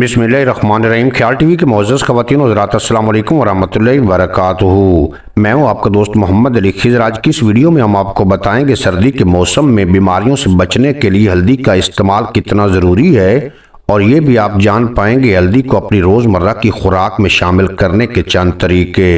बिस्मिल्लाहिर्रहमानिर्रहीम। ख्याल टीवी के मोअज़्ज़ज़ ख़वातीन हज़रात, अस्सलाम वालेकुम वरहमतुल्लाहि वबरकातुहू। मैं हूँ आपका दोस्त मोहम्मद अली खिज़र। आज की इस वीडियो में हम आपको बताएंगे सर्दी के मौसम में बीमारियों से बचने के लिए हल्दी का इस्तेमाल कितना ज़रूरी है, और ये भी आप जान पाएंगे हल्दी को अपनी रोज़मर्रा की खुराक में शामिल करने के चंद तरीके।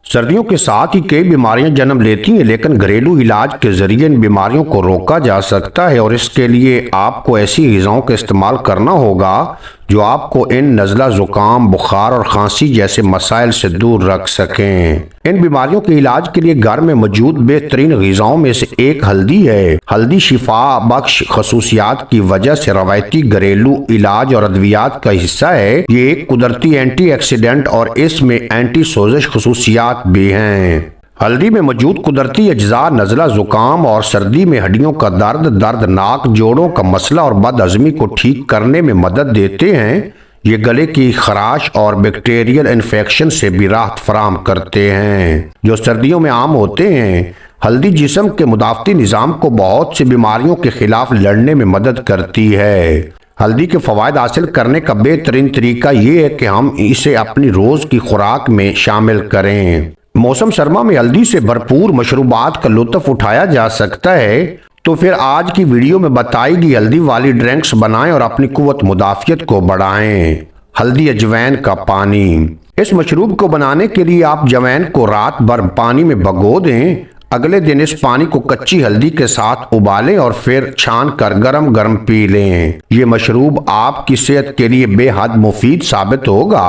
सर्दियों के साथ ही कई बीमारियां जन्म लेती हैं, लेकिन घरेलू इलाज के जरिए इन बीमारियों को रोका जा सकता है, और इसके लिए आपको ऐसी ग़िज़ाओं का इस्तेमाल करना होगा जो आपको इन नज़ला, ज़ुकाम, बुखार और खांसी जैसे मसाइल से दूर रख सकें। इन बीमारियों के इलाज के लिए घर में मौजूद बेहतरीन ग़िज़ाओं में से एक हल्दी है। हल्दी शिफा बख्श खसूसियात की वजह से रवायती घरेलू इलाज और अद्वियात का हिस्सा है। ये एक कुदरती एंटीऑक्सीडेंट और इसमें एंटी सोजिश खसूसियात भी हैं। हल्दी में मौजूद कुदरती अज्जा नज़ला, ज़ुकाम और सर्दी में हड्डियों का दर्द, नाक, जोड़ों का मसला और बदहज़मी को ठीक करने में मदद देते हैं। ये गले की खराश और बैक्टीरियल इन्फेक्शन से भी राहत फराहम करते हैं, जो सर्दियों में आम होते हैं। हल्दी जिस्म के मुदाफ़ती निज़ाम को बहुत सी बीमारियों के खिलाफ लड़ने में मदद करती है। हल्दी के फ़वाइद हासिल करने का बेहतरीन तरीका ये है कि हम इसे अपनी रोज़ की खुराक में शामिल करें। मौसम सरमा में हल्दी से भरपूर मशरूबात का लुत्फ़ उठाया जा सकता है, तो फिर आज की वीडियो में बताई गई हल्दी वाली ड्रिंक्स बनाएं और अपनी कुव्वत मुदाफ़ियत को बढ़ाएं। हल्दी अजवैन का पानी। इस मशरूब को बनाने के लिए आप जवैन को रात भर पानी में भिगो दें। अगले दिन इस पानी को कच्ची हल्दी के साथ उबालें और फिर छान कर गरम गरम पी लें। ये मशरूब आपकी सेहत के लिए बेहद मुफीद साबित होगा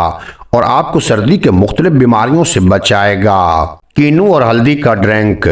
और आपको सर्दी के मुख्तलिफ बीमारियों से बचाएगा। कीनू और हल्दी का ड्रिंक।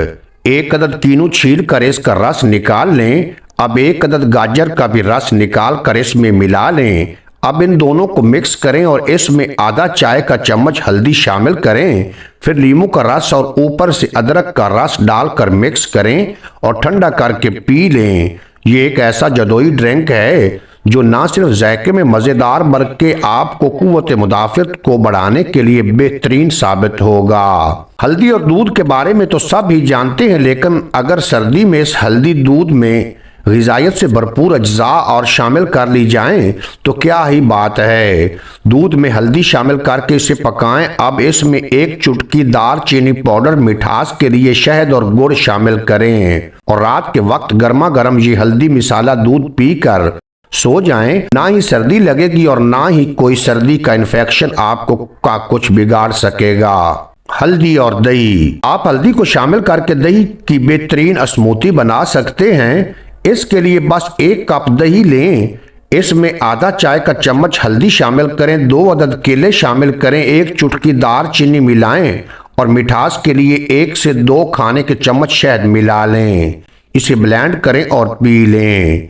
एक अदद कीनू छील कर इसका रस निकाल लें। अब एक अदद गाजर का भी रस निकाल कर इसमें मिला लें। अब इन दोनों को मिक्स करें और इसमें आधा चाय का चम्मच हल्दी शामिल करें। फिर नींबू का रस और ऊपर से अदरक का रस डालकर मिक्स करें और ठंडा करके पी लें। ये एक ऐसा जदोई ड्रिंक है जो ना सिर्फ जायके में मज़ेदार बल्कि आपको कुव्वत मुदाफ़ियत को बढ़ाने के लिए बेहतरीन साबित होगा। हल्दी और दूध के बारे में तो सब ही जानते हैं, लेकिन अगर सर्दी में इस हल्दी दूध में ग़िज़ायत से भरपूर अज्जा और शामिल कर ली जाएं तो क्या ही बात है। दूध में हल्दी शामिल करके इसे पकाएं। अब इसमें एक चुटकी दालचीनी पाउडर, मिठास के लिए शहद और गुड़ शामिल करें और रात के वक्त गर्मा गर्म ये हल्दी मिसाला दूध पीकर सो जाएं। ना ही सर्दी लगेगी और ना ही कोई सर्दी का इन्फेक्शन आपको का कुछ बिगाड़ सकेगा। हल्दी और दही। आप हल्दी को शामिल करके दही की बेहतरीन स्मूथी बना सकते हैं। इसके लिए बस एक कप दही लें। इसमें आधा चाय का चम्मच हल्दी शामिल करें, 2 अदद केले शामिल करें, एक चुटकी दालचीनी मिलाएं और मिठास के लिए 1 से 2 खाने के चम्मच शहद मिला लें। इसे ब्लेंड करें और पी लें।